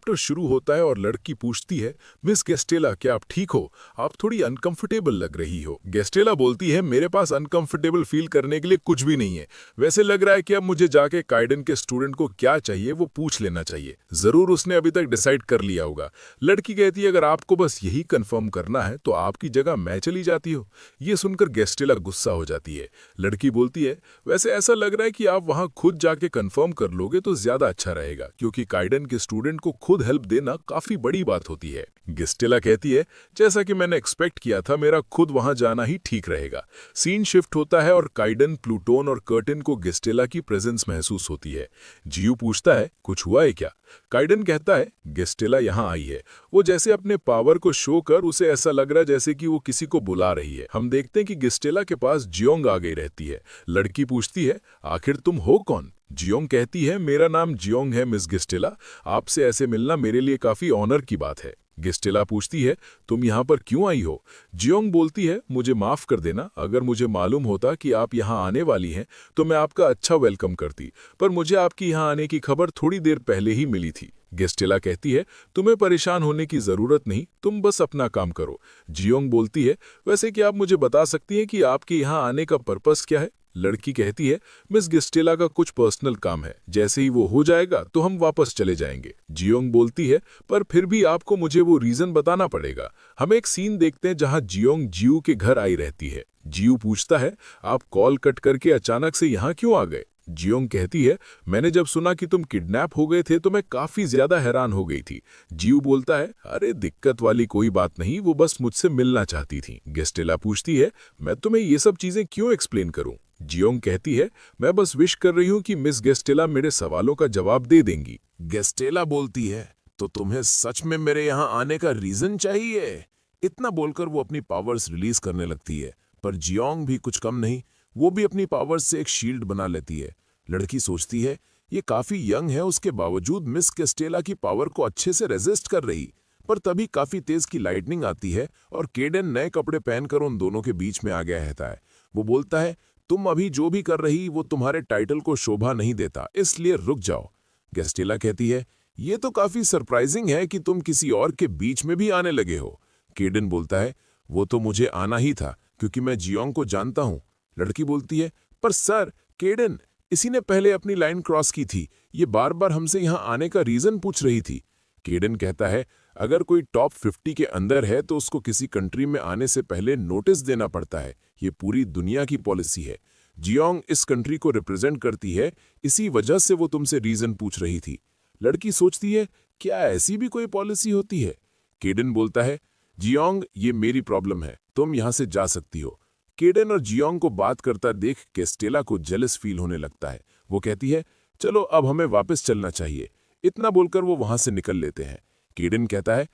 Chapter शुरू होता है और लड़की पूछती है, मिस गेस्टेला क्या आप ठीक हो? आप थोड़ी अनकंफर्टेबल लग रही हो। गेस्टेला बोलती है, मेरे पास अनकंफर्टेबल फील करने के लिए कुछ भी नहीं है। वैसे लग रहा है कि अब मुझे जाके काइडन के स्टूडेंट को क्या चाहिए वो पूछ लेना चाहिए। जरूर उसने अभी तक डिसाइड कर लिया होगा। लड़की कहती है, अगर आपको बस यही कंफर्म करना है तो आपकी जगह मैं चली जाती हूँ। ये सुनकर गेस्टेला गुस्सा हो जाती है। लड़की बोलती है, वैसे ऐसा लग रहा है कि आप वहां खुद जाके कंफर्म कर लोगे तो ज्यादा अच्छा रहेगा, क्योंकि काइडन के स्टूडेंट को खुद हेल्प देना काफी बड़ी बात होती है। गेस्टेला कहती है, जैसा कि मैंने एक्सपेक्ट किया था, मेरा खुद वहां जाना ही ठीक रहेगा। सीन शिफ्ट होता है और काइडन, प्लूटोन और कर्टिन को गेस्टेला की प्रेजेंस महसूस होती है। जियू पूछता है, कुछ हुआ है क्या? काइडन कहता है, गेस्टेला यहाँ आई है। वो जैसे अपने पावर को शो कर उसे ऐसा लग रहा है जैसे कि वो किसी को बुला रही है। हम देखते हैं कि गेस्टेला के पास जियोंग आ गई रहती है। लड़की पूछती है, आखिर तुम हो कौन? जियोंग कहती है, मेरा नाम जियोंग है मिस गेस्टेला। आपसे ऐसे मिलना मेरे लिए काफी ऑनर की बात है। गेस्टेला पूछती है, तुम यहाँ पर क्यों आई हो? जियोंग बोलती है, मुझे माफ कर देना, अगर मुझे मालूम होता कि आप यहाँ आने वाली हैं तो मैं आपका अच्छा वेलकम करती, पर मुझे आपकी यहाँ आने की खबर थोड़ी देर पहले ही मिली थी। गेस्टेला कहती है, तुम्हें परेशान होने की जरूरत नहीं, तुम बस अपना काम करो। जियोंग बोलती है, वैसे क्या आप मुझे बता सकती हैं कि आपके यहाँ आने का पर्पस क्या है? लड़की कहती है, मिस गेस्टेला का कुछ पर्सनल काम है, जैसे ही वो हो जाएगा तो हम वापस चले जाएंगे। जियोंग बोलती है, पर फिर भी आपको मुझे वो रीजन बताना पड़ेगा। हम एक सीन देखते हैं जहां जियोंग जियू के घर आई रहती है। जियू पूछता है, आप कॉल कट करके अचानक से यहाँ क्यों आ गए? जियोंग कहती है, मैंने जब सुना कि तुम किडनैप हो गए थे तो मैं काफी ज्यादा हैरान हो गई थी। जियू बोलता है, अरे दिक्कत वाली कोई बात नहीं, वो बस मुझसे मिलना चाहती थी। गेस्टेला पूछती है, मैं तुम्हें ये सब चीजें क्यों एक्सप्लेन करूं? जियोंग कहती है, मैं बस विश कर रही हूं कि मिस गेस्टेला मेरे सवालों का जवाब दे देंगी। गेस्टेला बोलती है, तो तुम्हें सच में मेरे यहाँ आने का रीजन चाहिए? इतना बोलकर वो अपनी पावर्स रिलीज करने लगती है, पर जियोंग भी कुछ कम नहीं, वो भी अपनी पावर्स से एक शील्ड बना लेती है। लड़की सोचती है, ये काफी यंग है, उसके बावजूद मिस गेस्टेला की पावर को अच्छे से रेजिस्ट कर रही। पर तभी काफी तेज की लाइटनिंग आती है और केडन नए कपड़े पहनकर उन दोनों के बीच में आ गया रहता है। वो बोलता है, तुम अभी जो भी कर रही वो तुम्हारे टाइटल को शोभा नहीं देता, इसलिए रुक जाओ। गेस्टेला कहती है, ये तो काफी सरप्राइजिंग है कि तुम किसी और के बीच में भी आने लगे हो। केडन बोलता है, वो तो मुझे आना ही था क्योंकि मैं जियोंग को जानता हूं। लड़की बोलती है, पर सर केडन, इसी ने पहले अपनी लाइन क्रॉस की थी, ये बार बार हमसे यहाँ आने का रीजन पूछ रही थी। केडन कहता है, अगर कोई टॉप 50 के अंदर है तो उसको किसी कंट्री में आने से पहले नोटिस देना पड़ता है, ये पूरी दुनिया की पॉलिसी है। जियोंग इस कंट्री को रिप्रेजेंट करती है, इसी वजह से वो तुमसे रीजन पूछ रही थी। लड़की सोचती है, क्या ऐसी भी कोई पॉलिसी होती है? केडन बोलता है, जियोंग ये मेरी प्रॉब्लम है, तुम यहां से जा सकती हो। केडन और जियोंग को बात करता देख गेस्टेला को जेलस फील होने लगता है। वो कहती है, चलो अब हमें वापस चलना चाहिए। इतना बोलकर वो वहां से निकल लेते हैं। केडन कहता है,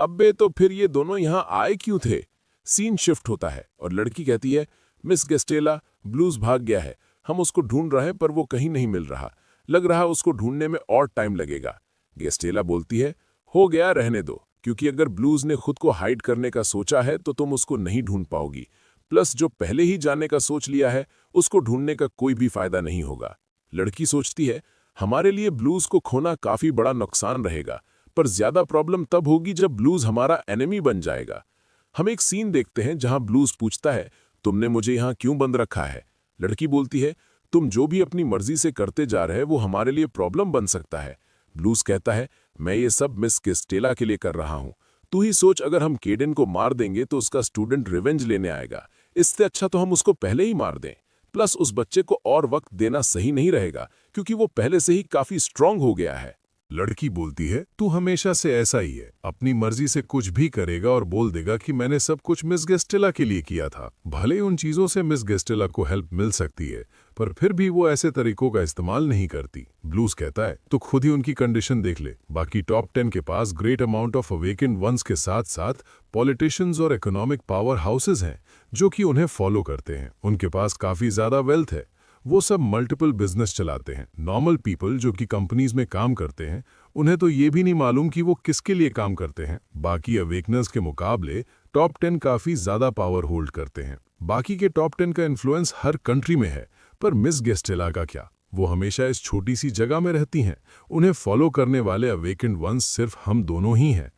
अब्बे तो फिर ये दोनों यहाँ आए क्यों थे? सीन शिफ्ट होता है और लड़की कहती है, मिस गेस्टेला, ब्लूज भाग गया है, हम उसको ढूंढ रहे हैं पर वो कहीं नहीं मिल रहा, लग रहा उसको ढूंढने में और टाइम लगेगा। गेस्टेला बोलती है, हो गया, रहने दो, क्योंकि अगर ब्लूज ने खुद को हाइड करने का सोचा है तो तुम उसको नहीं ढूंढ पाओगी। प्लस जो पहले ही जाने का सोच लिया है उसको ढूंढने का कोई भी फायदा नहीं होगा। लड़की सोचती है, हमारे लिए ब्लूज को खोना काफी बड़ा नुकसान रहेगा, पर ज्यादा प्रॉब्लम तब होगी जब ब्लूज हमारा एनिमी बन जाएगा। हम एक सीन देखते हैं जहां ब्लूज पूछता है, तुमने मुझे यहाँ क्यों बंद रखा है? लड़की बोलती है, तुम जो भी अपनी मर्जी से करते जा रहे वो हमारे लिए प्रॉब्लम बन सकता है। ब्लूज कहता है, मैं ये सब मिस गेस्टेला के लिए कर रहा हूँ। तू ही सोच, अगर हम केडन को मार देंगे तो उसका स्टूडेंट रिवेंज लेने आएगा, इससे अच्छा तो हम उसको पहले ही मार दें। प्लस उस बच्चे को और वक्त देना सही नहीं रहेगा क्योंकि वो पहले से ही काफी स्ट्रांग हो गया है। लड़की बोलती है, तू हमेशा से ऐसा ही है, अपनी मर्जी से कुछ भी करेगा और बोल देगा कि मैंने सब कुछ मिस गेस्टेला के लिए किया था। भले उन चीजों से मिस गेस्टेला को हेल्प मिल सकती है, पर फिर भी वो ऐसे तरीकों का इस्तेमाल नहीं करती। ब्लूज कहता है, तो खुद ही उनकी कंडीशन देख ले, बाकी टॉप 10 के पास great amount of awakened ones के साथ साथ पॉलिटिशियंस और इकोनॉमिक पावर हाउसेज हैं जो कि उन्हें फॉलो करते हैं। उनके पास काफी ज्यादा वेल्थ है, वो सब मल्टीपल बिजनेस चलाते हैं। नॉर्मल पीपल जो कि कंपनीज में काम करते हैं, उन्हें तो ये भी नहीं मालूम कि वो किसके लिए काम करते हैं। बाकी अवेकनर्स के मुकाबले टॉप 10 काफी ज्यादा पावर होल्ड करते हैं। बाकी के टॉप 10 का इन्फ्लुएंस हर कंट्री में है, पर मिस गेस्टेला का क्या? वो हमेशा इस छोटी सी जगह में रहती हैं। उन्हें फॉलो करने वाले अवेकेंड वंस सिर्फ हम दोनों ही हैं।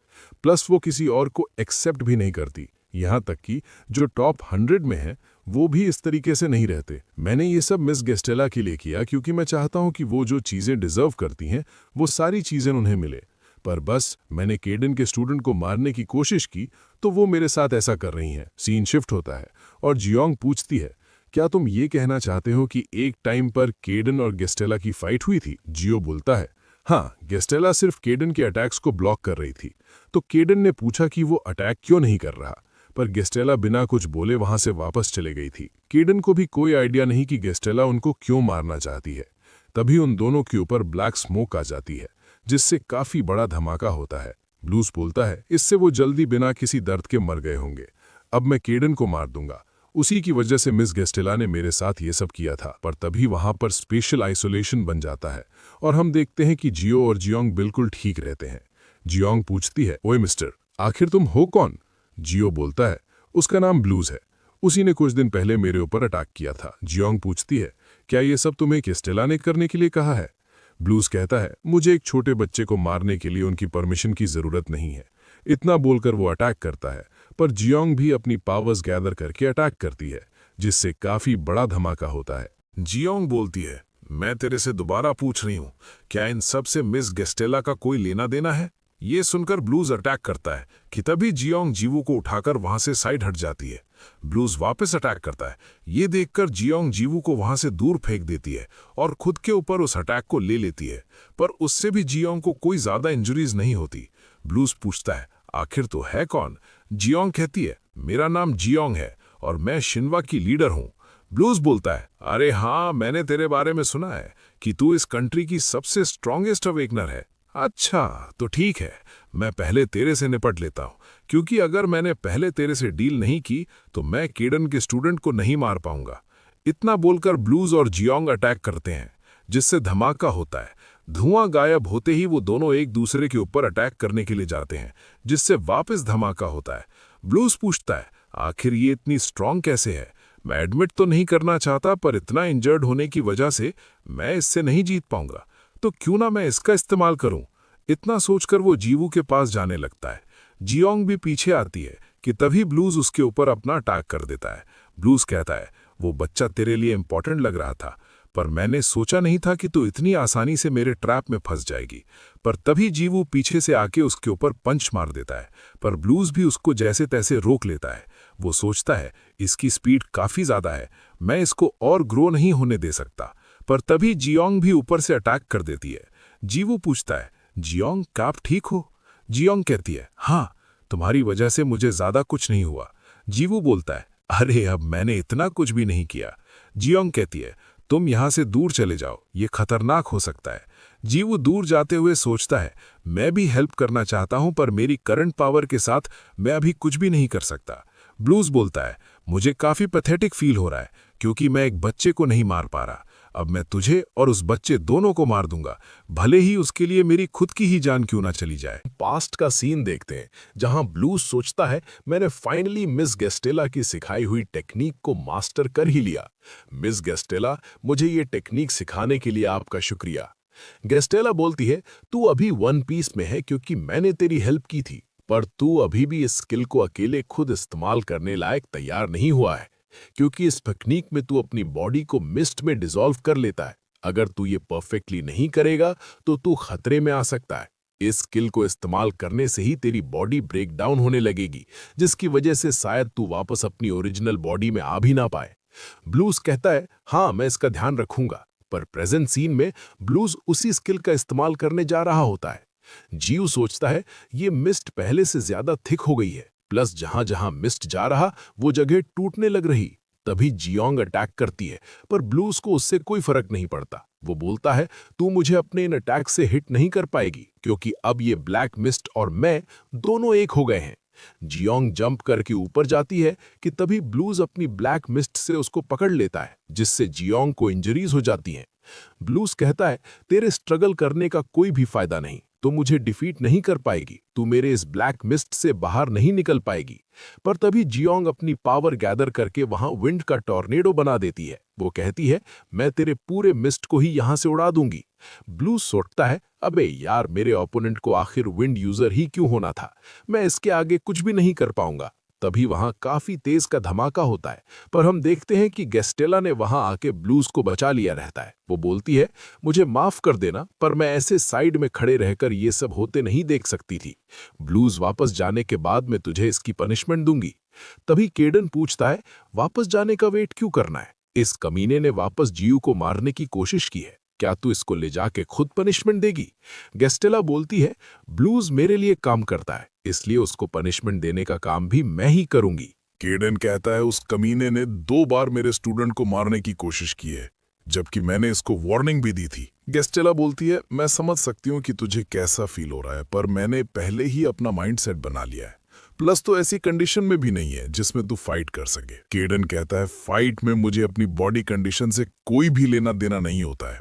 प्लस वो किसी और को एक्सेप्ट भी नहीं करती। यहाँ तक कि जो टॉप 100 में है वो भी इस तरीके से नहीं रहते। मैंने ये सब मिस गेस्टेला के लिए किया क्योंकि मैं चाहता हूँ कि वो जो चीज़ें डिजर्व करती हैं वो सारी चीज़ें उन्हें मिले। पर बस मैंने केडन के स्टूडेंट को मारने की कोशिश की तो वो मेरे साथ ऐसा कर रही हैं। सीन शिफ्ट होता है और जियोंग पूछती है, क्या तुम ये कहना चाहते हो कि एक टाइम पर केडन और गेस्टेला की फाइट हुई थी? जियो बोलता है, हाँ, गेस्टेला सिर्फ केडन के अटैक्स को ब्लॉक कर रही थी। तो केडन ने पूछा कि वो अटैक क्यों नहीं कर रहा, पर गेस्टेला बिना कुछ बोले वहां से वापस चले गई थी। केडन को भी कोई आइडिया नहीं कि गेस्टेला उनको क्यों मारना चाहती है। तभी उन दोनों के ऊपर ब्लैक स्मोक आ जाती है जिससे काफी बड़ा धमाका होता है। ब्लूज बोलता है, इससे वो जल्दी बिना किसी दर्द के मर गए होंगे। अब मैं केडन को मार दूंगा। उसी की वजह से मिस गेस्टेला ने मेरे साथ ये सब किया था। पर तभी वहां पर स्पेशल आइसोलेशन बन जाता है और हम देखते हैं कि जियो और जियोंग बिल्कुल ठीक रहते हैं। जियोंग पूछती है, ओए मिस्टर, आखिर तुम हो कौन? जियो बोलता है, उसका नाम ब्लूज है। उसी ने कुछ दिन पहले मेरे ऊपर अटैक किया था। जियोंग पूछती है, क्या ये सब तुम्हें गेस्टेला ने करने के लिए कहा है? ब्लूज कहता है, मुझे एक छोटे बच्चे को मारने के लिए उनकी परमिशन की जरूरत नहीं है। इतना बोलकर वो अटैक करता है, पर जियोंग भी अपनी पावर्स गैदर करके अटैक करती है जिससे काफी बड़ा धमाका होता है। जियोंग बोलती है, मैं तेरे से दोबारा पूछ रही हूँ, क्या इन सब से मिस गेस्टेला का कोई लेना देना है? ये सुनकर ब्लूज अटैक करता है कि तभी जियोंग जीवू को उठाकर वहां से साइड हट जाती है। ब्लूज वापस अटैक करता है। ये देखकर जियोंग जीवू को वहां से दूर फेंक देती है और खुद के ऊपर उस अटैक को ले लेती है, पर उससे भी जियोंग को कोई ज्यादा इंजरीज नहीं होती। ब्लूज पूछता है, आखिर तो है कौन? जियोंग कहती है, मेरा नाम जियोंग है और मैं शिनवा की लीडर हूँ। ब्लूज बोलता है, अरे हाँ, मैंने तेरे बारे में सुना है कि तू इस कंट्री की सबसे स्ट्रॉन्गेस्ट अवेकनर है। अच्छा, तो ठीक है, मैं पहले तेरे से निपट लेता हूँ, क्योंकि अगर मैंने पहले तेरे से डील नहीं की तो मैं केडन के स्टूडेंट को नहीं मार पाऊंगा। इतना बोलकर ब्लूज और जियोंग अटैक करते हैं जिससे धमाका होता है। धुआं गायब होते ही वो दोनों एक दूसरे के ऊपर अटैक करने के लिए जाते हैं जिससे वापस धमाका होता है। ब्लूज पूछता है, आखिर ये इतनी स्ट्रांग कैसे है? मैं एडमिट तो नहीं करना चाहता, पर इतना इंजर्ड होने की वजह से मैं इससे नहीं जीत पाऊंगा, तो क्यों ना मैं इसका इस्तेमाल करूं। इतना सोचकर वो जीवू के पास जाने लगता है। जियोंग भी पीछे आती है कि तभी ब्लूज उसके ऊपर अपना अटैक कर देता है। ब्लूज कहता है, वो बच्चा तेरे लिए इंपॉर्टेंट लग रहा था, पर मैंने सोचा नहीं था कि तू इतनी आसानी से मेरे ट्रैप में फंस जाएगी। पर तभी जीवू पीछे से आके उसके ऊपर पंच मार देता है, पर ब्लूज भी उसको जैसे तैसे रोक लेता है। वो सोचता है, इसकी स्पीड काफी ज्यादा है, मैं इसको और ग्रो नहीं होने दे सकता। पर तभी जियोंग भी ऊपर से अटैक कर देती है। जीवू पूछता है, जियोंग, क्या आप ठीक हो? जियोंग कहती है, हाँ, तुम्हारी वजह से मुझे ज्यादा कुछ नहीं हुआ। जीवू बोलता है, अरे अब मैंने इतना कुछ भी नहीं किया। जियोंग कहती है, तुम यहां से दूर चले जाओ, ये खतरनाक हो सकता है। जीवू दूर जाते हुए सोचता है, मैं भी हेल्प करना चाहता हूं, पर मेरी करंट पावर के साथ मैं अभी कुछ भी नहीं कर सकता। ब्लूज बोलता है, मुझे काफी पैथेटिक फील हो रहा है क्योंकि मैं एक बच्चे को नहीं मार पा रहा। अब मैं तुझे और उस बच्चे दोनों को मार दूंगा, भले ही उसके लिए मेरी खुद की ही जान क्यों ना चली जाए। पास्ट का सीन देखते हैं जहां ब्लूज सोचता है, मैंने फाइनली मिस गेस्टेला की सिखाई हुई टेक्निक को मास्टर कर ही लिया। मिस गेस्टेला, मुझे ये टेक्निक सिखाने के लिए आपका शुक्रिया। गेस्टेला बोलती है, तू अभी वन पीस में है क्योंकि मैंने तेरी हेल्प की थी, पर तू अभी भी इस स्किल को अकेले खुद इस्तेमाल करने लायक तैयार नहीं हुआ है, क्योंकि इस टेक्निक में तू अपनी बॉडी को मिस्ट में डिसॉल्व कर लेता है। अगर तू ये परफेक्टली नहीं करेगा तो तू खतरे में आ सकता है। इस स्किल को इस्तेमाल करने से ही तेरी बॉडी ब्रेक डाउन होने लगेगी, जिसकी वजह से शायद तू वापस अपनी ओरिजिनल बॉडी में आ भी ना पाए। ब्लूज कहता है, हाँ, मैं इसका ध्यान रखूंगा। पर प्रेजेंट सीन में ब्लूज उसी स्किल का इस्तेमाल करने जा रहा होता है। जियो सोचता है, ये मिस्ट पहले से ज्यादा थिक हो गई है, प्लस जहां जहां मिस्ट जा रहा वो जगह टूटने लग रही। तभी जियोंग अटैक करती है, पर ब्लूज को उससे कोई फर्क नहीं पड़ता। वो बोलता है, तू मुझे अपने इन अटैक से हिट नहीं कर पाएगी, क्योंकि अब ये ब्लैक मिस्ट और मैं दोनों एक हो गए हैं। जियोंग जंप करके ऊपर जाती है कि तभी ब्लूज अपनी ब्लैक मिस्ट से उसको पकड़ लेता है, जिससे जियोंग को इंजरीज हो जाती हैं। ब्लूज कहता है, तेरे स्ट्रगल करने का कोई भी फायदा नहीं, तो मुझे डिफीट नहीं कर पाएगी, तू मेरे इस ब्लैक मिस्ट से बाहर नहीं निकल पाएगी। पर तभी जियोंग अपनी पावर गैदर करके वहां विंड का टॉर्नेडो बना देती है। वो कहती है, मैं तेरे पूरे मिस्ट को ही यहां से उड़ा दूंगी। ब्लू सोचता है, अबे यार, मेरे ओपोनेंट को आखिर विंड यूजर ही क्यों होना था, मैं इसके आगे कुछ भी नहीं कर पाऊंगा। तभी वहां काफी तेज का धमाका होता है, पर हम देखते हैं कि गेस्टेला ने वहां आके ब्लूज को बचा लिया रहता है। वो बोलती है, मुझे माफ कर देना, पर मैं ऐसे साइड में खड़े रहकर ये सब होते नहीं देख सकती थी। ब्लूज वापस जाने के बाद मैं तुझे इसकी पनिशमेंट दूंगी। तभी केडन पूछता है, वापस जाने का वेट क्यों करना है? इस कमीने ने वापस जियू को मारने की कोशिश की है, क्या तू इसको ले जाके खुद पनिशमेंट देगी? गेस्टेला बोलती है, ब्लूज मेरे लिए काम करता है, इसलिए उसको पनिशमेंट देने का काम भी मैं ही करूंगी। केडन कहता है, उस कमीने ने 2 बार मेरे स्टूडेंट को मारने की कोशिश की है, जबकि मैंने इसको वार्निंग भी दी थी। गेस्टेला बोलती है, मैं समझ सकती हूँ कि तुझे कैसा फील हो रहा है, पर मैंने पहले ही अपना माइंडसेट बना लिया है। प्लस तो ऐसी कंडीशन में भी नहीं है जिसमें तू फाइट कर सके। केडन कहता है, फाइट में मुझे अपनी बॉडी कंडीशन से कोई भी लेना देना नहीं होता है।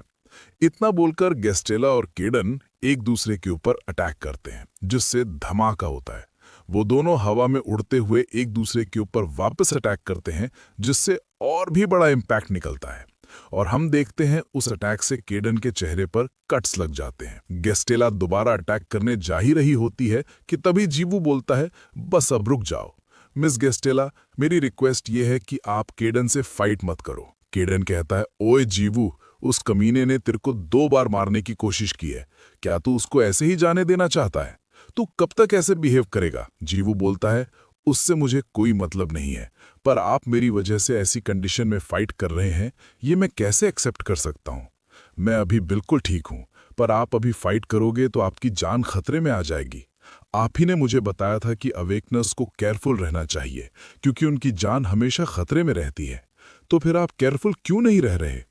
इतना बोलकर गेस्टेला और केडन एक दूसरे के ऊपर अटैक करते हैं, जिससे धमाका होता है। वो दोनों हवा में उड़ते हुए एक दूसरे के ऊपर वापस अटैक करते हैं, जिससे और भी बड़ा इम्पैक्ट निकलता है। और हम देखते हैं उस अटैक से केडन के चेहरे पर कट्स लग जाते हैं। गेस्टेला दोबारा अटैक करने जा ही रही होती है कि तभी जीवू बोलता है, बस अब रुक जाओ मिस गेस्टेला, मेरी रिक्वेस्ट ये है कि आप केडन से फाइट मत करो। केडन कहता है, ओए जीवू, उस कमीने ने तेरे को 2 बार मारने की कोशिश की है, क्या तू उसको ऐसे ही जाने देना चाहता है? तू कब तक ऐसे बिहेव करेगा? जीवू बोलता है, उससे मुझे कोई मतलब नहीं है, पर आप मेरी वजह से ऐसी कंडीशन में फाइट कर रहे हैं, ये मैं कैसे एक्सेप्ट कर सकता हूँ? मैं अभी बिल्कुल ठीक हूँ, पर आप अभी फाइट करोगे तो आपकी जान खतरे में आ जाएगी। आप ही ने मुझे बताया था कि अवेकनर्स को केयरफुल रहना चाहिए, क्योंकि उनकी जान हमेशा खतरे में रहती है। तो फिर आप केयरफुल क्यों नहीं रह रहे?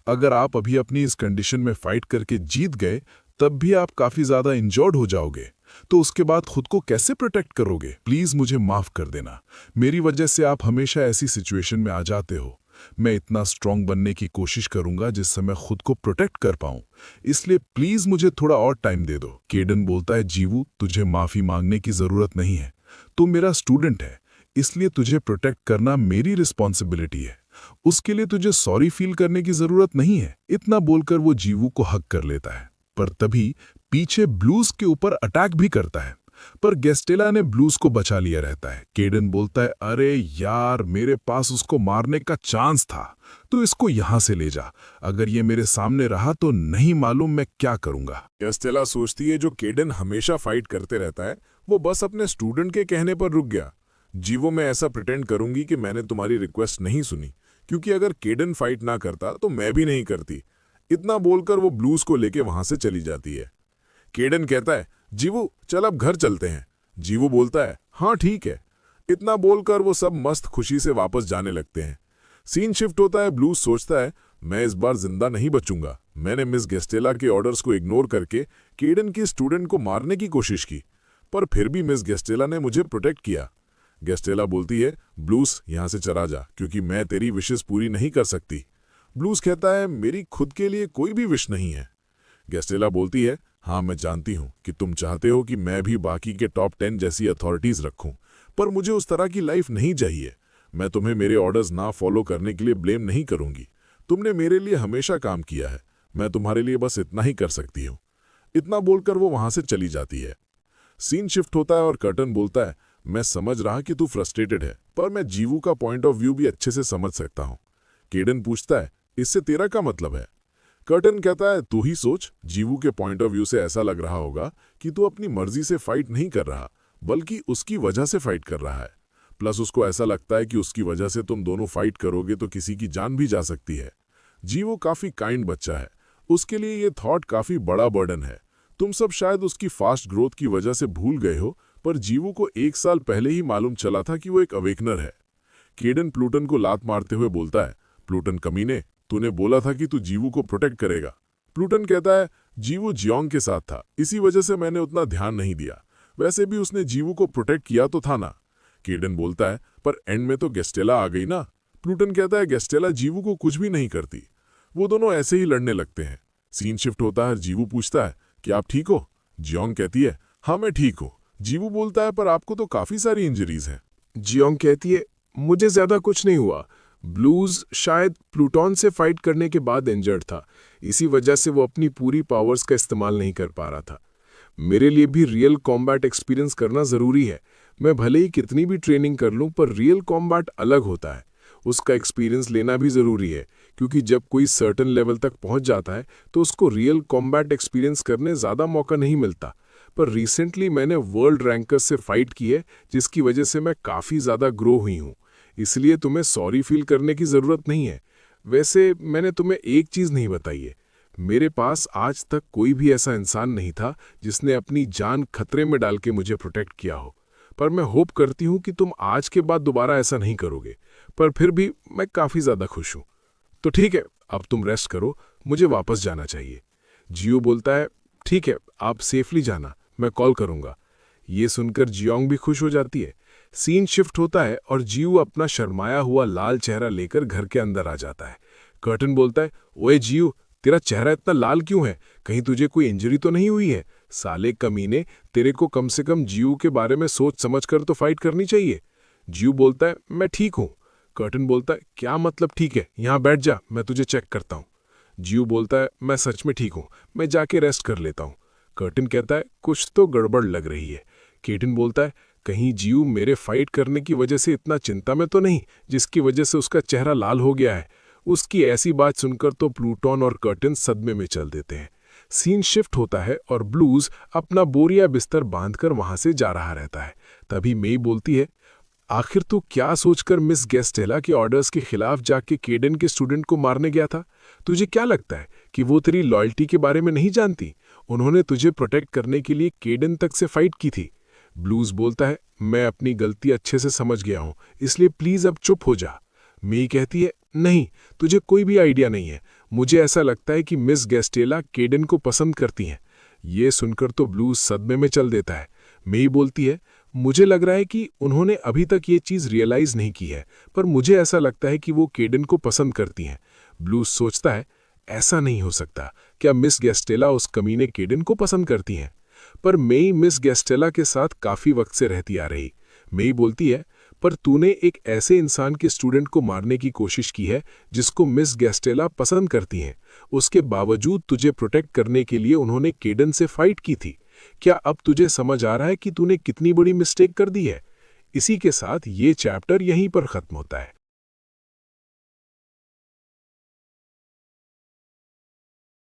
अगर आप अभी अपनी इस कंडीशन में फाइट करके जीत गए, तब भी आप काफी ज्यादा इंजर्ड हो जाओगे, तो उसके बाद खुद को कैसे प्रोटेक्ट करोगे? प्लीज मुझे माफ कर देना, मेरी वजह से आप हमेशा ऐसी सिचुएशन में आ जाते हो। मैं इतना स्ट्रांग बनने की कोशिश करूंगा जिससे मैं खुद को प्रोटेक्ट कर पाऊं, इसलिए प्लीज मुझे थोड़ा और टाइम दे दो। केडन बोलता है, जीवू, तुझे माफी मांगने की जरूरत नहीं है, तू मेरा स्टूडेंट है, इसलिए तुझे प्रोटेक्ट करना मेरी रिस्पॉन्सिबिलिटी है, उसके लिए तुझे सॉरी फील करने की जरूरत नहीं है। इतना बोलकर वो जीवू को हक कर लेता है, पर तभी पीछे ब्लूज के ऊपर अटैक भी करता है, पर गेस्टेला ने ब्लूज को बचा लिया रहता है। केडन बोलता है, अरे यार, मेरे पास उसको मारने का चांस था, तो इसको यहां से ले जा, अगर ये मेरे सामने रहा तो नहीं मालूम मैं क्या करूंगा। गेस्टेला सोचती है, जो केडन हमेशा फाइट करते रहता है, वो बस अपने स्टूडेंट के कहने पर रुक गया। जीवो, मैं ऐसा प्रिटेंड करूंगी कि मैंने तुम्हारी रिक्वेस्ट नहीं सुनी, क्योंकि अगर केडन फाइट ना करता तो मैं भी नहीं करती। इतना बोलकर वो ब्लूज को लेके वहां से चली जाती है। केडन कहता है, जीवू, चल अब घर चलते हैं। जीवू बोलता है, हाँ ठीक है। इतना बोलकर वो सब मस्त खुशी से वापस जाने लगते हैं। सीन शिफ्ट होता है। ब्लूज सोचता है, मैं इस बार जिंदा नहीं बचूंगा। मैंने मिस गेस्टेला के ऑर्डर्स को इग्नोर करके केडन के स्टूडेंट को मारने की कोशिश की, पर फिर भी मिस गेस्टेला ने मुझे प्रोटेक्ट किया। गेस्टेला बोलती है, ब्लूज, यहां से चला जा, क्योंकि मैं तेरी विशेस पूरी नहीं कर सकती। ब्लूज कहता है, मेरी खुद के लिए कोई भी विश नहीं है। गेस्टेला बोलती है, हाँ मैं जानती हूं कि तुम चाहते हो कि मैं भी बाकी के टॉप 10 जैसी अथॉरिटीज रखूं, पर मुझे उस तरह की लाइफ नहीं चाहिए। मैं तुम्हें मेरे ऑर्डर्स ना फॉलो करने के लिए ब्लेम नहीं करूंगी। तुमने मेरे लिए हमेशा काम किया है, मैं तुम्हारे लिए बस इतना ही कर सकती हूँ। इतना बोलकर वो वहां से चली जाती है। सीन शिफ्ट होता है और कर्टन बोलता है, मैं समझ रहा कि तू फ्रस्ट्रेटेड है, पर मैं जीवू का पॉइंट ऑफ व्यू भी अच्छे से समझ सकता हूँ। केडन पूछता है, इससे तेरा क्या मतलब है? कर्टन कहता है, तू ही सोच, जीवू के पॉइंट ऑफ व्यू से ऐसा लग रहा होगा कि तू अपनी मर्जी से फाइट नहीं कर रहा, बल्कि उसकी वजह से फाइट कर रहा है। प्लस उसको ऐसा लगता है कि उसकी वजह से तुम दोनों फाइट करोगे तो किसी की जान भी जा सकती है। जीवू काफी काइंड बच्चा है, उसके लिए ये थॉट काफी बड़ा बर्डन है। तुम सब शायद उसकी फास्ट ग्रोथ की वजह से भूल गए हो, पर जीवू को 1 साल पहले ही मालूम चला था कि वो एक अवेकनर है। केडन प्लूटन को लात मारते हुए बोलता है, प्लूटन कमीने, तूने बोला था कि तू जीवू को प्रोटेक्ट करेगा। प्लूटन कहता है, जीवू जियोंग के साथ था, इसी वजह से मैंने उतना ध्यान नहीं दिया, वैसे भी उसने जीवू को प्रोटेक्ट किया तो था ना। केडन बोलता है, पर एंड में तो गेस्टेला आ गई ना। प्लूटन कहता है, गेस्टेला जीवू को कुछ भी नहीं करती। वो दोनों ऐसे ही लड़ने लगते हैं। सीन शिफ्ट होता है। जीवू पूछता है, क्या आप ठीक हो? जियोंग कहती है, हाँ मैं ठीक हूँ। जीवू बोलता है, पर आपको तो काफी सारी इंजरीज हैं। जियोंग कहती है, मुझे ज्यादा कुछ नहीं हुआ। ब्लूज शायद प्लूटॉन से फाइट करने के बाद इंजर्ड था, इसी वजह से वो अपनी पूरी पावर्स का इस्तेमाल नहीं कर पा रहा था। मेरे लिए भी रियल कॉम्बैट एक्सपीरियंस करना ज़रूरी है। मैं भले ही कितनी भी ट्रेनिंग कर लूं, पर रियल कॉम्बैट अलग होता है। उसका एक्सपीरियंस लेना भी ज़रूरी है, क्योंकि जब कोई सर्टन लेवल तक पहुंच जाता है तो उसको रियल कॉम्बैट एक्सपीरियंस करने ज़्यादा मौका नहीं मिलता। पर रिसेंटली मैंने वर्ल्ड रैंकर्स से फाइट की है, जिसकी वजह से मैं काफ़ी ज़्यादा ग्रो हुई हूँ। इसलिए तुम्हें सॉरी फील करने की ज़रूरत नहीं है। वैसे मैंने तुम्हें एक चीज़ नहीं बताई है, मेरे पास आज तक कोई भी ऐसा इंसान नहीं था जिसने अपनी जान खतरे में डाल के मुझे प्रोटेक्ट किया हो। पर मैं होप करती हूँ कि तुम आज के बाद दोबारा ऐसा नहीं करोगे। पर फिर भी मैं काफ़ी ज़्यादा खुश हूँ। तो ठीक है, अब तुम रेस्ट करो, मुझे वापस जाना चाहिए। जियो बोलता है, ठीक है, आप सेफली जाना, मैं कॉल करूँगा। ये सुनकर जियोंग भी खुश हो जाती है। सीन शिफ्ट होता है और जियो अपना शर्माया हुआ लाल चेहरा लेकर घर के अंदर आ जाता है। कर्टन बोलता है, ओए जियो, तेरा चेहरा इतना लाल क्यों है? कहीं तुझे कोई इंजरी तो नहीं हुई है? साले कमीने, तेरे को कम से कम जियो के बारे में सोच समझ कर तो फाइट करनी चाहिए। जियो बोलता है, मैं ठीक हूँ। कर्टन बोलता है, क्या मतलब ठीक है? यहाँ बैठ जा, मैं तुझे चेक करता हूँ। जियो बोलता है, मैं सच में ठीक हूँ, मैं जाके रेस्ट कर लेता हूँ। कर्टन कहता है, कुछ तो गड़बड़ लग रही है। केटन बोलता है, कहीं जियो मेरे फाइट करने की वजह से इतना चिंता में तो नहीं, जिसकी वजह से उसका चेहरा लाल हो गया है। उसकी ऐसी बात सुनकर तो प्लूटॉन और कर्टन सदमे में चल देते हैं। सीन शिफ्ट होता है और ब्लूज अपना बोरिया बिस्तर बांधकर वहां से जा रहा रहता है। तभी मेई बोलती है, आखिर तू क्या सोचकर मिस गेस्टेला के ऑर्डर्स के खिलाफ जाके केडन के स्टूडेंट को मारने गया था? तुझे क्या लगता है कि वो तेरी लॉयल्टी के बारे में नहीं जानती? उन्होंने तुझे प्रोटेक्ट करने के लिए केडन तक से फाइट की थी। ब्लूज बोलता है, मैं अपनी गलती अच्छे से समझ गया हूं, इसलिए प्लीज अब चुप हो जा। मेई कहती है, नहीं, तुझे कोई भी आइडिया नहीं है। मुझे ऐसा लगता है कि मिस गेस्टेला केडन को पसंद करती हैं। ये सुनकर तो ब्लूज सदमे में चल देता है। मेई बोलती है, मुझे लग रहा है कि उन्होंने अभी तक ये चीज़ रियलाइज नहीं की है, पर मुझे ऐसा लगता है कि वो केडन को पसंद करती हैं। ब्लूज सोचता है, ऐसा नहीं हो सकता। क्या मिस गेस्टेला उस कमीने केडन को पसंद करती हैं? पर मेई मिस गेस्टेला के साथ काफ़ी वक्त से रहती आ रही। मेई बोलती है, पर तूने एक ऐसे इंसान के स्टूडेंट को मारने की कोशिश की है जिसको मिस गेस्टेला पसंद करती हैं। उसके बावजूद तुझे प्रोटेक्ट करने के लिए उन्होंने केडन से फाइट की थी। क्या अब तुझे समझ आ रहा है कि तूने कितनी बड़ी मिस्टेक कर दी है? इसी के साथ ये चैप्टर यहीं पर खत्म होता है।